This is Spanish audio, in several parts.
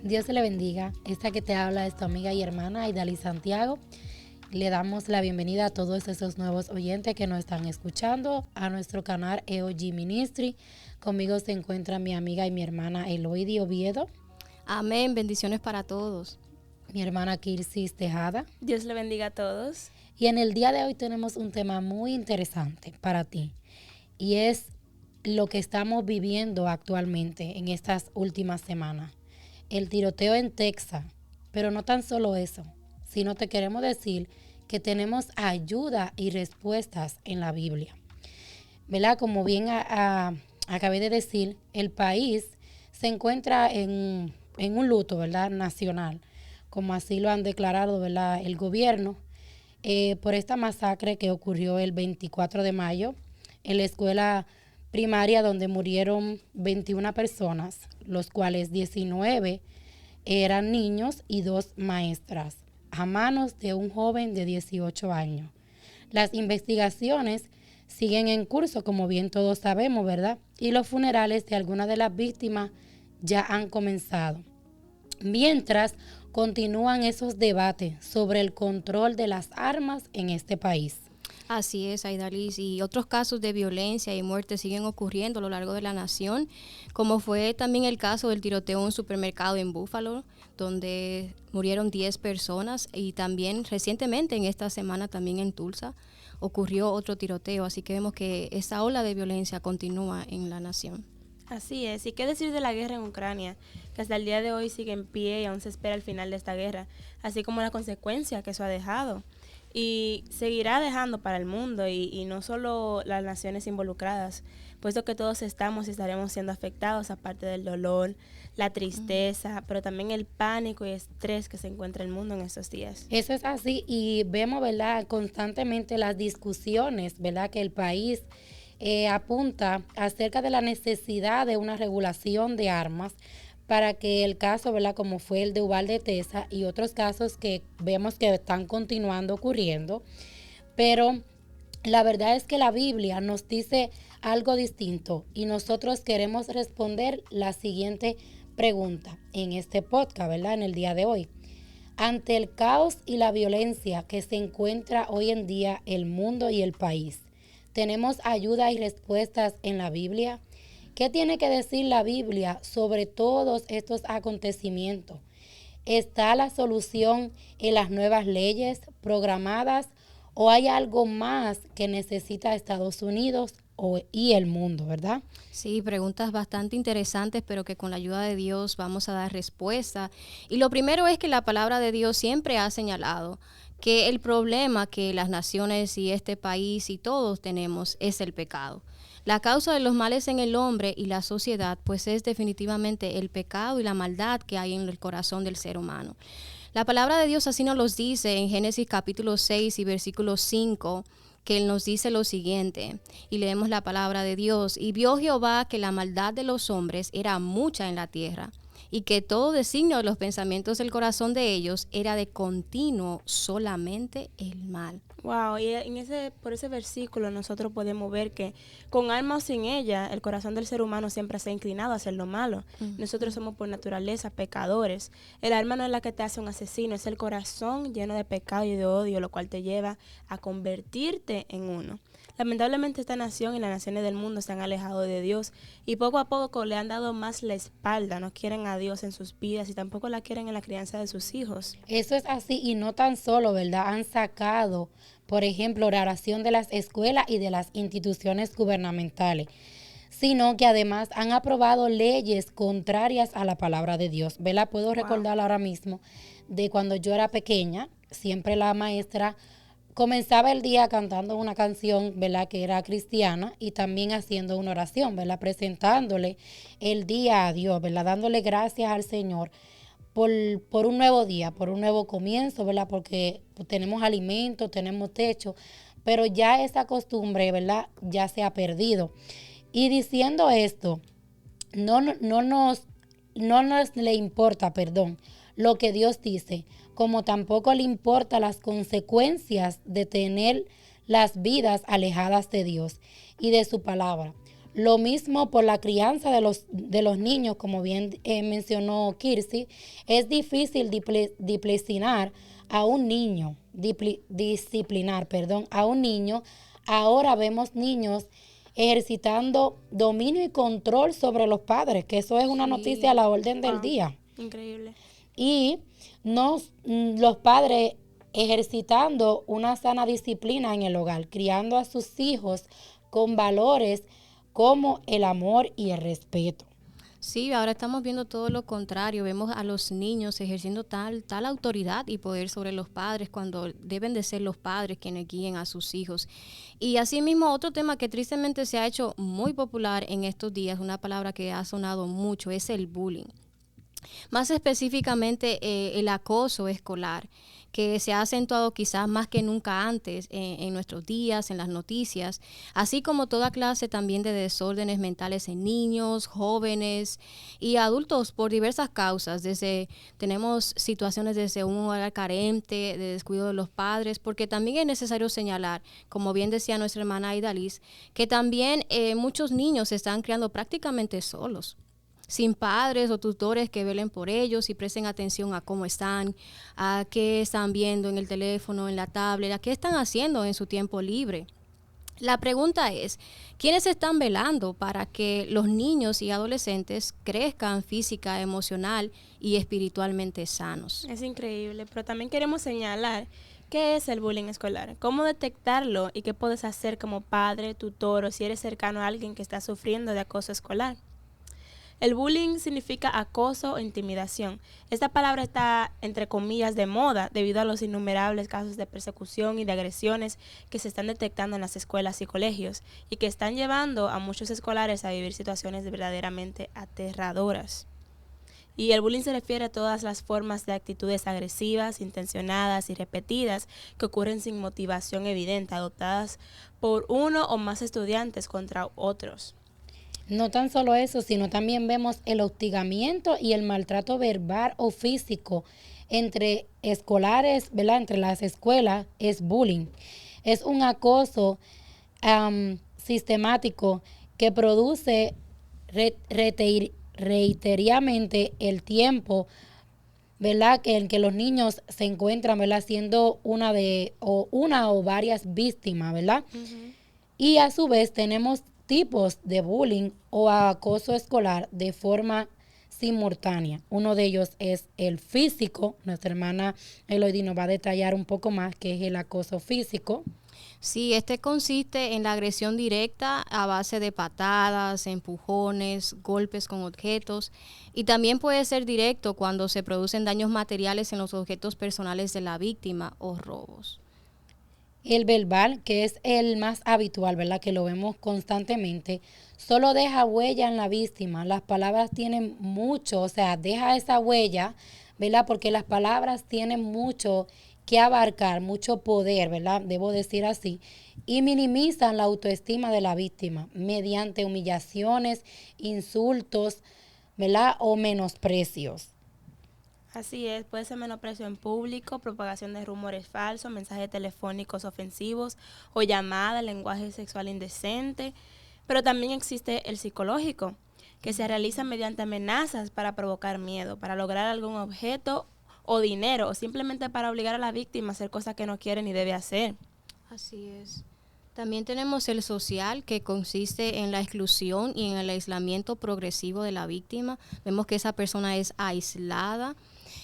Dios le bendiga. Esta que te habla es tu amiga y hermana Aidali Santiago. Le damos la bienvenida a todos esos nuevos oyentes que nos están escuchando a nuestro canal EOG Ministry. Conmigo se encuentra mi amiga y mi hermana Eloidi Oviedo. Amén, bendiciones para todos. Mi hermana Kirsis Tejada. Dios le bendiga a todos. Y en el día de hoy tenemos un tema muy interesante para ti. Y es lo que estamos viviendo actualmente en estas últimas semanas. El tiroteo en Texas. Pero no tan solo eso, sino te queremos decir que tenemos ayuda y respuestas en la Biblia. ¿Verdad? Como bien acabé de decir, el país se encuentra en un luto, ¿verdad? Nacional, como así lo han declarado, ¿verdad? El gobierno, por esta masacre que ocurrió el 24 de mayo en la escuela primaria donde murieron 21 personas, los cuales 19 eran niños y 2 maestras, a manos de un joven de 18 años. Las investigaciones siguen en curso, como bien todos sabemos, ¿verdad? Y los funerales de algunas de las víctimas ya han comenzado. Mientras continúan esos debates sobre el control de las armas en este país. Así es, Aidalis, y otros casos de violencia y muerte siguen ocurriendo a lo largo de la nación, como fue también el caso del tiroteo en un supermercado en Buffalo, donde murieron 10 personas, y también recientemente en esta semana también en Tulsa ocurrió otro tiroteo, así que vemos que esa ola de violencia continúa en la nación. Así es, y qué decir de la guerra en Ucrania, que hasta el día de hoy sigue en pie y aún se espera el final de esta guerra, así como la consecuencia que eso ha dejado. Y seguirá dejando para el mundo y no solo las naciones involucradas, puesto que todos estamos y estaremos siendo afectados, aparte del dolor, la tristeza, pero también el pánico y estrés que se encuentra el mundo en estos días. Eso es así y vemos, ¿verdad?, constantemente las discusiones, ¿verdad?, que el país apunta acerca de la necesidad de una regulación de armas para que el caso, ¿verdad?, como fue el de Uvalde, Texas, y otros casos que vemos que están continuando ocurriendo, pero la verdad es que la Biblia nos dice algo distinto y nosotros queremos responder la siguiente pregunta en este podcast, ¿verdad?, en el día de hoy. Ante el caos y la violencia que se encuentra hoy en día el mundo y el país, ¿tenemos ayuda y respuestas en la Biblia? ¿Qué tiene que decir la Biblia sobre todos estos acontecimientos? ¿Está la solución en las nuevas leyes programadas o hay algo más que necesita Estados Unidos y el mundo, verdad? Sí, preguntas bastante interesantes, pero que con la ayuda de Dios vamos a dar respuesta. Y lo primero es que la palabra de Dios siempre ha señalado que el problema que las naciones y este país y todos tenemos es el pecado. La causa de los males en el hombre y la sociedad, pues es definitivamente el pecado y la maldad que hay en el corazón del ser humano. La palabra de Dios así nos los dice en Génesis capítulo 6 y versículo 5, que Él nos dice lo siguiente, y leemos la palabra de Dios. Y vio Jehová que la maldad de los hombres era mucha en la tierra, y que todo designio de los pensamientos del corazón de ellos era de continuo solamente el mal. Wow, y por ese versículo nosotros podemos ver que con alma o sin ella, el corazón del ser humano siempre se ha inclinado a hacer lo malo. Nosotros somos por naturaleza pecadores. El alma no es la que te hace un asesino, es el corazón lleno de pecado y de odio, lo cual te lleva a convertirte en uno. Lamentablemente esta nación y las naciones del mundo se han alejado de Dios y poco a poco le han dado más la espalda, no quieren a Dios en sus vidas y tampoco la quieren en la crianza de sus hijos. Eso es así y no tan solo, ¿verdad? Han sacado, por ejemplo, la oración de las escuelas y de las instituciones gubernamentales, sino que además han aprobado leyes contrarias a la palabra de Dios. ¿Verdad? Puedo recordar ahora mismo de cuando yo era pequeña, siempre la maestra comenzaba el día cantando una canción, ¿verdad?, que era cristiana y también haciendo una oración, ¿verdad?, presentándole el día a Dios, ¿verdad?, dándole gracias al Señor por un nuevo día, por un nuevo comienzo, ¿verdad?, porque tenemos alimento, tenemos techo, pero ya esa costumbre, ¿verdad?, ya se ha perdido. Y diciendo esto, no nos le importa, lo que Dios dice, como tampoco le importa las consecuencias de tener las vidas alejadas de Dios y de su palabra. Lo mismo por la crianza de los niños, como bien mencionó Kirsi, es difícil disciplinar a un niño, a un niño. Ahora vemos niños ejercitando dominio y control sobre los padres, que eso es una noticia a la orden del día. Increíble. Y los padres ejercitando una sana disciplina en el hogar, criando a sus hijos con valores como el amor y el respeto. Sí, ahora estamos viendo todo lo contrario. Vemos a los niños ejerciendo tal autoridad y poder sobre los padres cuando deben de ser los padres quienes guíen a sus hijos. Y asimismo, otro tema que tristemente se ha hecho muy popular en estos días, una palabra que ha sonado mucho, es el bullying. Más específicamente el acoso escolar, que se ha acentuado quizás más que nunca antes en nuestros días, en las noticias, así como toda clase también de desórdenes mentales en niños, jóvenes y adultos por diversas causas. Tenemos situaciones desde un hogar carente, de descuido de los padres, porque también es necesario señalar, como bien decía nuestra hermana Aida Liz, que también muchos niños se están criando prácticamente solos, sin padres o tutores que velen por ellos y presten atención a cómo están, a qué están viendo en el teléfono, en la tablet, a qué están haciendo en su tiempo libre. La pregunta es, ¿quiénes están velando para que los niños y adolescentes crezcan física, emocional y espiritualmente sanos? Es increíble, pero también queremos señalar qué es el bullying escolar, cómo detectarlo y qué puedes hacer como padre, tutor o si eres cercano a alguien que está sufriendo de acoso escolar. El bullying significa acoso o intimidación. Esta palabra está, entre comillas, de moda debido a los innumerables casos de persecución y de agresiones que se están detectando en las escuelas y colegios y que están llevando a muchos escolares a vivir situaciones verdaderamente aterradoras. Y el bullying se refiere a todas las formas de actitudes agresivas, intencionadas y repetidas que ocurren sin motivación evidente, adoptadas por uno o más estudiantes contra otros. No tan solo eso, sino también vemos el hostigamiento y el maltrato verbal o físico entre escolares, ¿verdad? Entre las escuelas es bullying. Es un acoso sistemático que produce reiteradamente el tiempo, ¿verdad? En que los niños se encuentran, ¿verdad? Siendo una o varias víctimas, ¿verdad? Uh-huh. Y a su vez tenemos tipos de bullying o acoso escolar de forma simultánea. Uno de ellos es el físico. Nuestra hermana Eloidi nos va a detallar un poco más qué es el acoso físico. Sí, este consiste en la agresión directa a base de patadas, empujones, golpes con objetos, y también puede ser directo cuando se producen daños materiales en los objetos personales de la víctima o robos. El verbal, que es el más habitual, ¿verdad? Que lo vemos constantemente, solo deja huella en la víctima. Las palabras tienen mucho, o sea, deja esa huella, ¿verdad? Porque las palabras tienen mucho que abarcar, mucho poder, ¿verdad? Debo decir así. Y minimizan la autoestima de la víctima mediante humillaciones, insultos, ¿verdad? O menosprecios. Así es, puede ser menosprecio en público, propagación de rumores falsos, mensajes telefónicos ofensivos o llamadas, lenguaje sexual indecente. Pero también existe el psicológico, que se realiza mediante amenazas para provocar miedo, para lograr algún objeto o dinero, o simplemente para obligar a la víctima a hacer cosas que no quiere ni debe hacer. Así es. También tenemos el social, que consiste en la exclusión y en el aislamiento progresivo de la víctima. Vemos que esa persona es aislada.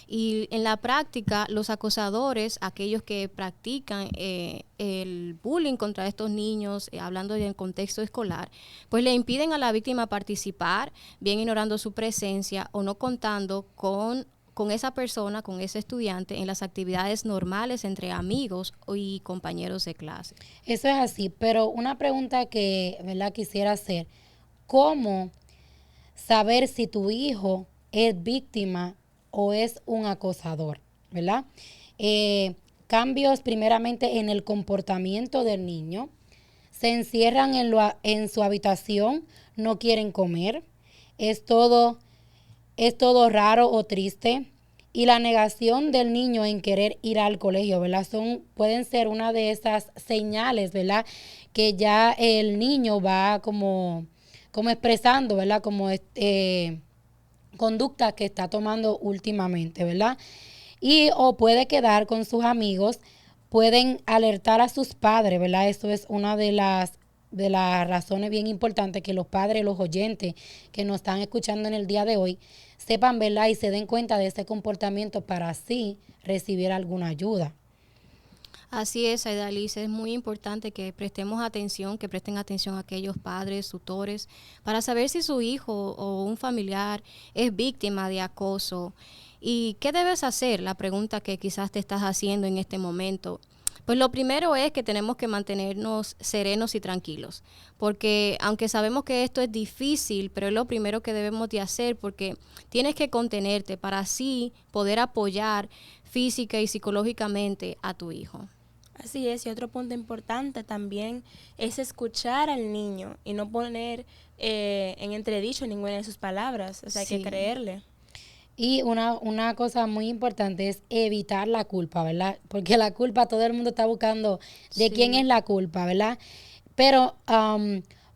Y en la práctica, los acosadores, aquellos que practican el bullying contra estos niños, hablando del contexto escolar, pues le impiden a la víctima participar, bien ignorando su presencia o no contando con esa persona, con ese estudiante, en las actividades normales entre amigos y compañeros de clase. Eso es así, pero una pregunta que, ¿verdad?, quisiera hacer: ¿cómo saber si tu hijo es víctima o es un acosador, ¿verdad? Cambios primeramente en el comportamiento del niño. Se encierran en su habitación, no quieren comer, es todo raro o triste. Y la negación del niño en querer ir al colegio, ¿verdad? Pueden ser una de esas señales, ¿verdad? Que ya el niño va como como expresando, ¿verdad? Como conducta que está tomando últimamente, ¿verdad? Y o puede quedar con sus amigos, pueden alertar a sus padres, ¿verdad? Esto es una de las razones bien importantes, que los padres, los oyentes que nos están escuchando en el día de hoy, sepan, ¿verdad? Y se den cuenta de ese comportamiento para así recibir alguna ayuda. Así es, Aidalice, es muy importante que prestemos atención, que presten atención a aquellos padres, tutores, para saber si su hijo o un familiar es víctima de acoso. ¿Y qué debes hacer? La pregunta que quizás te estás haciendo en este momento. Pues lo primero es que tenemos que mantenernos serenos y tranquilos, porque aunque sabemos que esto es difícil, pero es lo primero que debemos de hacer, porque tienes que contenerte para así poder apoyar física y psicológicamente a tu hijo. Así es, y otro punto importante también es escuchar al niño y no poner en entredicho ninguna de sus palabras, o sea, hay que creerle. Y una cosa muy importante es evitar la culpa, ¿verdad? Porque la culpa, todo el mundo está buscando de quién es la culpa, ¿verdad? Pero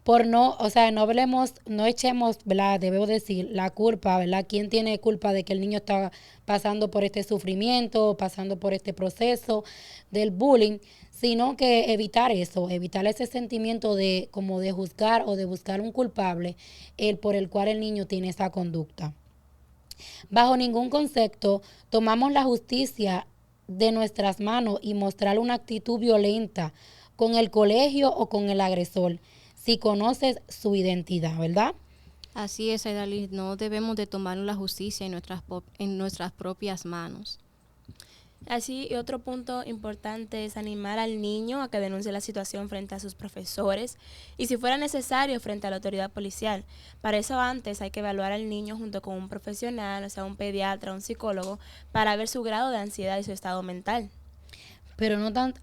por no, o sea, no hablemos, no echemos, ¿verdad? Debo decir, la culpa, ¿verdad? ¿Quién tiene culpa de que el niño está pasando por este sufrimiento, pasando por este proceso del bullying? Sino que evitar eso, evitar ese sentimiento de como de juzgar o de buscar un culpable por el cual el niño tiene esa conducta. Bajo ningún concepto tomamos la justicia de nuestras manos y mostrar una actitud violenta con el colegio o con el agresor, si conoces su identidad, ¿verdad? Así es, Aidali, no debemos de tomar la justicia en nuestras propias manos. Así, y otro punto importante es animar al niño a que denuncie la situación frente a sus profesores y, si fuera necesario, frente a la autoridad policial. Para eso antes hay que evaluar al niño junto con un profesional, o sea, un pediatra, un psicólogo, para ver su grado de ansiedad y su estado mental. Pero no tan,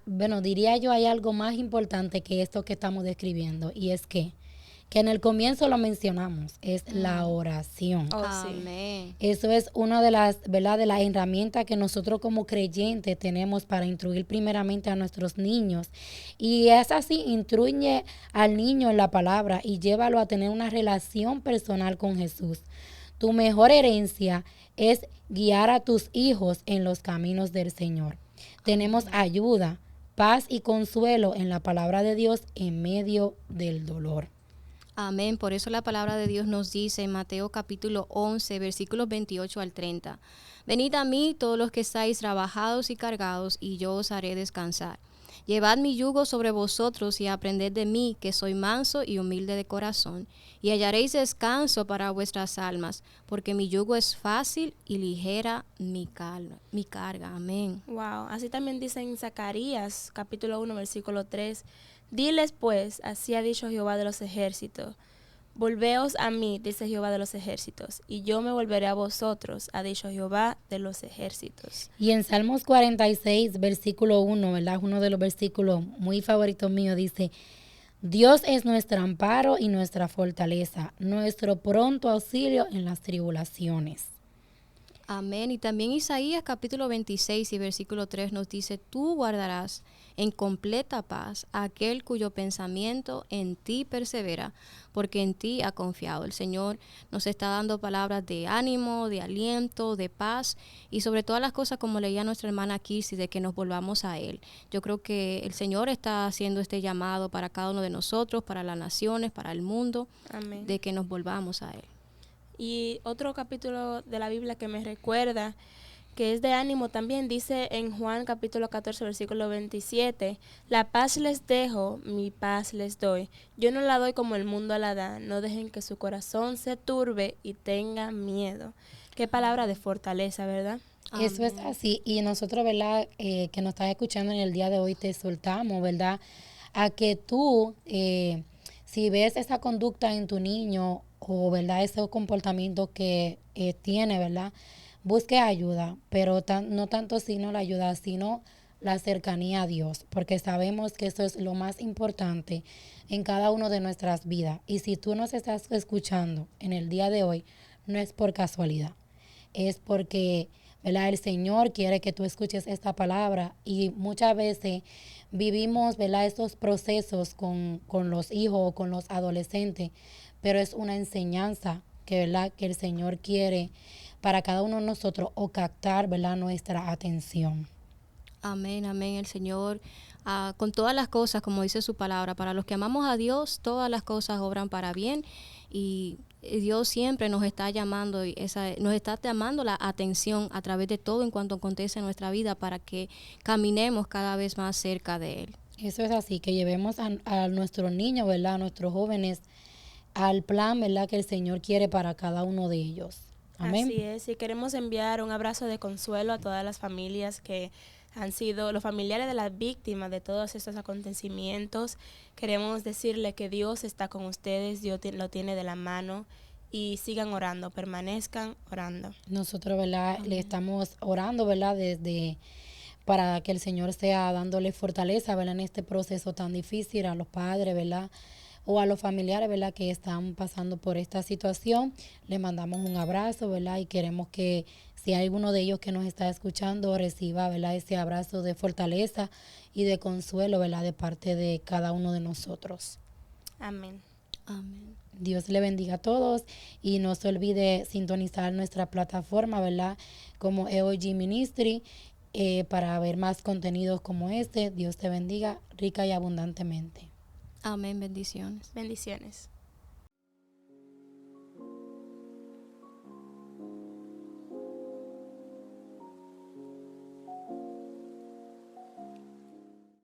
bueno, diría yo, hay algo más importante que esto que estamos describiendo, y es que en el comienzo lo mencionamos, es la oración. Oh, sí. Amén. Eso es una de las, ¿verdad?, de las herramientas que nosotros como creyentes tenemos para instruir primeramente a nuestros niños. Y es así, instruye al niño en la palabra y llévalo a tener una relación personal con Jesús. Tu mejor herencia es guiar a tus hijos en los caminos del Señor. Tenemos ayuda, paz y consuelo en la palabra de Dios en medio del dolor. Amén. Por eso la palabra de Dios nos dice en Mateo capítulo 11, versículos 28 al 30. Venid a mí todos los que estáis trabajados y cargados, y yo os haré descansar. Llevad mi yugo sobre vosotros y aprended de mí, que soy manso y humilde de corazón, y hallaréis descanso para vuestras almas, porque mi yugo es fácil y ligera mi carga. Amén. Wow, así también dice en Zacarías, capítulo 1, versículo 3. Diles pues, así ha dicho Jehová de los ejércitos, volveos a mí, dice Jehová de los ejércitos, y yo me volveré a vosotros, ha dicho Jehová de los ejércitos. Y en Salmos 46, versículo 1, ¿verdad? Uno de los versículos muy favoritos míos dice: Dios es nuestro amparo y nuestra fortaleza, nuestro pronto auxilio en las tribulaciones. Amén. Y también Isaías capítulo 26 y versículo 3 nos dice: tú guardarás en completa paz a aquel cuyo pensamiento en ti persevera, porque en ti ha confiado. El Señor nos está dando palabras de ánimo, de aliento, de paz, y sobre todas las cosas, como leía nuestra hermana Kirsi, de que nos volvamos a Él. Yo creo que el Señor está haciendo este llamado para cada uno de nosotros, para las naciones, para el mundo. Amén. De que nos volvamos a Él. Y otro capítulo de la Biblia que me recuerda, que es de ánimo también, dice en Juan capítulo 14, versículo 27, la paz les dejo, mi paz les doy. Yo no la doy como el mundo la da, no dejen que su corazón se turbe y tenga miedo. Qué palabra de fortaleza, ¿verdad? Eso es así. Y nosotros, ¿verdad?, que nos estás escuchando en el día de hoy, te exhortamos, ¿verdad?, a que tú, si ves esa conducta en tu niño o, ¿verdad?, ese comportamiento que tiene, ¿verdad?, busque ayuda, pero no tanto sino la ayuda, sino la cercanía a Dios, porque sabemos que eso es lo más importante en cada una de nuestras vidas. Y si tú nos estás escuchando en el día de hoy, no es por casualidad, es porque ¿verdad? El Señor quiere que tú escuches esta palabra y muchas veces vivimos, ¿verdad? Estos procesos con los hijos o con los adolescentes, pero es una enseñanza que, ¿verdad? Que el Señor quiere para cada uno de nosotros o captar, ¿verdad? Nuestra atención. Amén, amén. El Señor, con todas las cosas, como dice su palabra, para los que amamos a Dios, todas las cosas obran para bien y Dios siempre nos está llamando, nos está llamando la atención a través de todo en cuanto acontece en nuestra vida para que caminemos cada vez más cerca de Él. Eso es así, que llevemos a nuestros niños, ¿verdad? A nuestros jóvenes al plan, ¿verdad? Que el Señor quiere para cada uno de ellos. Amén. Así es, y queremos enviar un abrazo de consuelo a todas las familias que han sido los familiares de las víctimas de todos estos acontecimientos. Queremos decirle que Dios está con ustedes, Dios lo tiene de la mano y sigan orando, permanezcan orando. Nosotros, ¿verdad? Amén. Le estamos orando, ¿verdad? Desde para que el Señor sea dándole fortaleza, ¿verdad? En este proceso tan difícil a los padres, ¿verdad? O a los familiares, ¿verdad? Que están pasando por esta situación. Le mandamos un abrazo, ¿verdad? Y queremos que si hay alguno de ellos que nos está escuchando, reciba, ¿verdad? Ese abrazo de fortaleza y de consuelo, ¿verdad? De parte de cada uno de nosotros. Amén. Amén. Dios le bendiga a todos y no se olvide sintonizar nuestra plataforma, ¿verdad? Como EOG Ministry para ver más contenidos como este. Dios te bendiga rica y abundantemente. Amén, bendiciones. Bendiciones.